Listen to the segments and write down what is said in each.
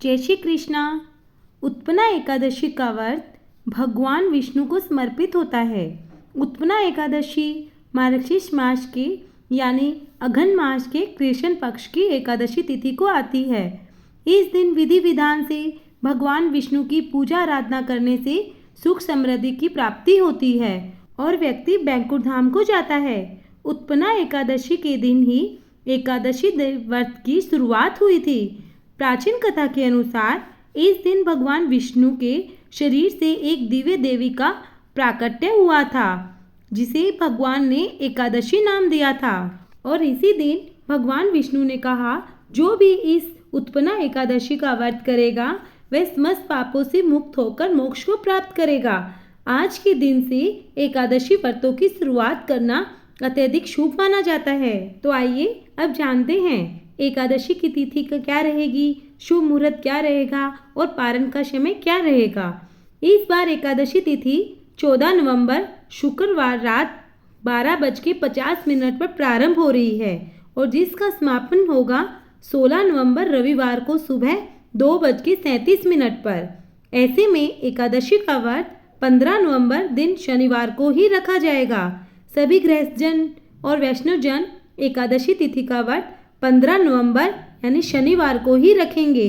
जय श्री कृष्णा। उत्पन्ना एकादशी का व्रत भगवान विष्णु को समर्पित होता है। उत्पन्ना एकादशी मार्गशीर्ष मास के यानी अघन मास के कृष्ण पक्ष की एकादशी तिथि को आती है। इस दिन विधि विधान से भगवान विष्णु की पूजा आराधना करने से सुख समृद्धि की प्राप्ति होती है और व्यक्ति बैंकुंठ धाम को जाता है। उत्पन्ना एकादशी के दिन ही एकादशी व्रत की शुरुआत हुई थी। प्राचीन कथा के अनुसार इस दिन भगवान विष्णु के शरीर से एक दिव्य देवी का प्राकट्य हुआ था, जिसे भगवान ने एकादशी नाम दिया था। और इसी दिन भगवान विष्णु ने कहा, जो भी इस उत्पन्ना एकादशी का व्रत करेगा वह समस्त पापों से मुक्त होकर मोक्ष को प्राप्त करेगा। आज के दिन से एकादशी व्रतों की शुरुआत करना अत्यधिक शुभ माना जाता है। तो आइए अब जानते हैं एकादशी की तिथि का क्या रहेगी, शुभ मुहूर्त क्या रहेगा और पारण का समय क्या रहेगा। इस बार एकादशी तिथि 14 नवंबर शुक्रवार रात 12:50 पर प्रारंभ हो रही है और जिसका समापन होगा 16 नवंबर रविवार को सुबह 2:37 पर। ऐसे में एकादशी का व्रत 15 नवंबर दिन शनिवार को ही रखा जाएगा। सभी गृहस्थजन और वैष्णवजन एकादशी तिथि का व्रत 15 नवंबर यानी शनिवार को ही रखेंगे।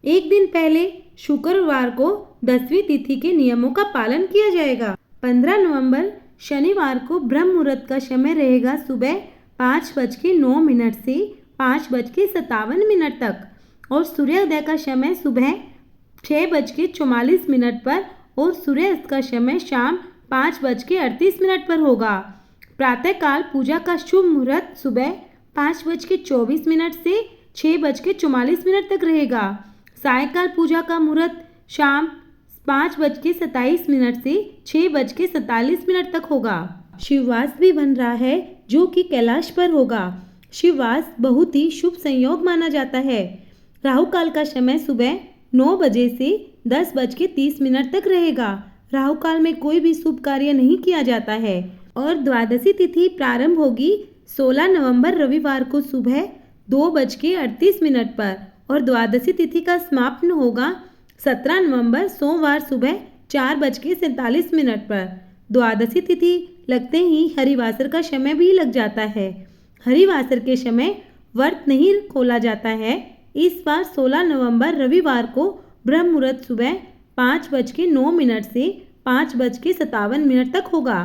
एक दिन पहले शुक्रवार को 10वीं तिथि के नियमों का पालन किया जाएगा। 15 नवंबर शनिवार को ब्रह्म मुहूर्त का समय रहेगा सुबह 5:09 से 5:57 तक और सूर्योदय का समय सुबह 6:44 पर और सूर्यास्त का समय शाम 5:38 पर होगा। प्रातःकाल पूजा का शुभ मुहूर्त सुबह 5:24 से 6:44 तक रहेगा। सायंकाल पूजा का मुहूर्त शाम 5:27 से 6:47 तक होगा। शिववास भी बन रहा है जो कि कैलाश पर होगा। शिववास बहुत ही शुभ संयोग माना जाता है। राहु काल का समय सुबह 9 बजे से 10:30 तक रहेगा। राहु काल में कोई भी शुभ कार्य नहीं किया जाता है और द्वादशी तिथि प्रारंभ होगी 16 नवंबर रविवार को सुबह 2:38 पर और द्वादशी तिथि का समापन होगा 17 नवंबर सोमवार सुबह 4:47 पर। द्वादशी तिथि लगते ही हरिवासर का समय भी लग जाता है। हरिवासर के समय व्रत नहीं खोला जाता है। इस बार 16 नवंबर रविवार को ब्रह्म मुहूर्त सुबह 5:09 से 5:57 तक होगा।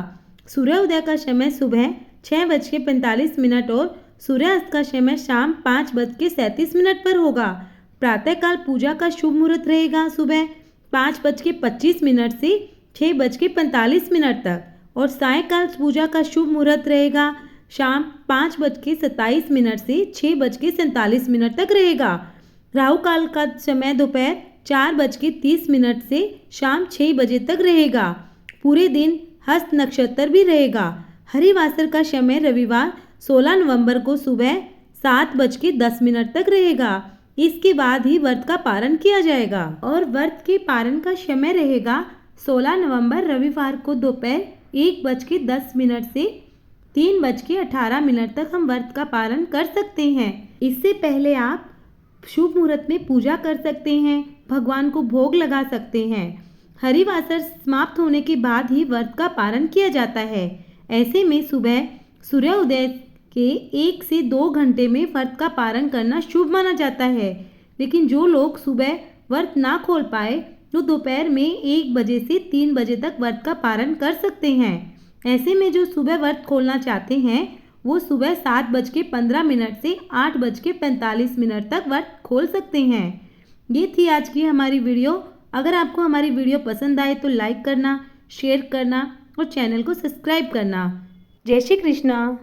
सूर्योदय का समय सुबह 6:45 और सूर्यास्त का समय शाम 5:37 पर होगा। प्रातःकाल पूजा का शुभ मुहूर्त रहेगा सुबह 5:25 से 6:45 तक और सायंकाल पूजा का शुभ मुहूर्त रहेगा शाम 5:27 से 6:47 तक रहेगा। राहु काल का समय दोपहर 4:30 से शाम 6 बजे तक रहेगा। पूरे दिन हस्त नक्षत्र भी रहेगा। हरिवासर का समय रविवार 16 नवंबर को सुबह 7:10 तक रहेगा। इसके बाद ही व्रत का पारण किया जाएगा और व्रत के पारण का समय रहेगा 16 नवंबर रविवार को दोपहर 1:10 से 3:18 तक हम व्रत का पालन कर सकते हैं। इससे पहले आप शुभ मुहूर्त में पूजा कर सकते हैं, भगवान को भोग लगा सकते हैं। हरिवासर समाप्त होने के बाद ही व्रत का पारण किया जाता है। ऐसे में सुबह सूर्योदय के 1 से 2 घंटे में व्रत का पारण करना शुभ माना जाता है। लेकिन जो लोग सुबह व्रत ना खोल पाए तो दोपहर में 1 बजे से 3 बजे तक व्रत का पारण कर सकते हैं। ऐसे में जो सुबह व्रत खोलना चाहते हैं वो सुबह 7:15 से 8:45 तक व्रत खोल सकते हैं। ये थी आज की हमारी वीडियो। अगर आपको हमारी वीडियो पसंद आए तो लाइक करना, शेयर करना और चैनल को सब्सक्राइब करना। जय श्री कृष्णा।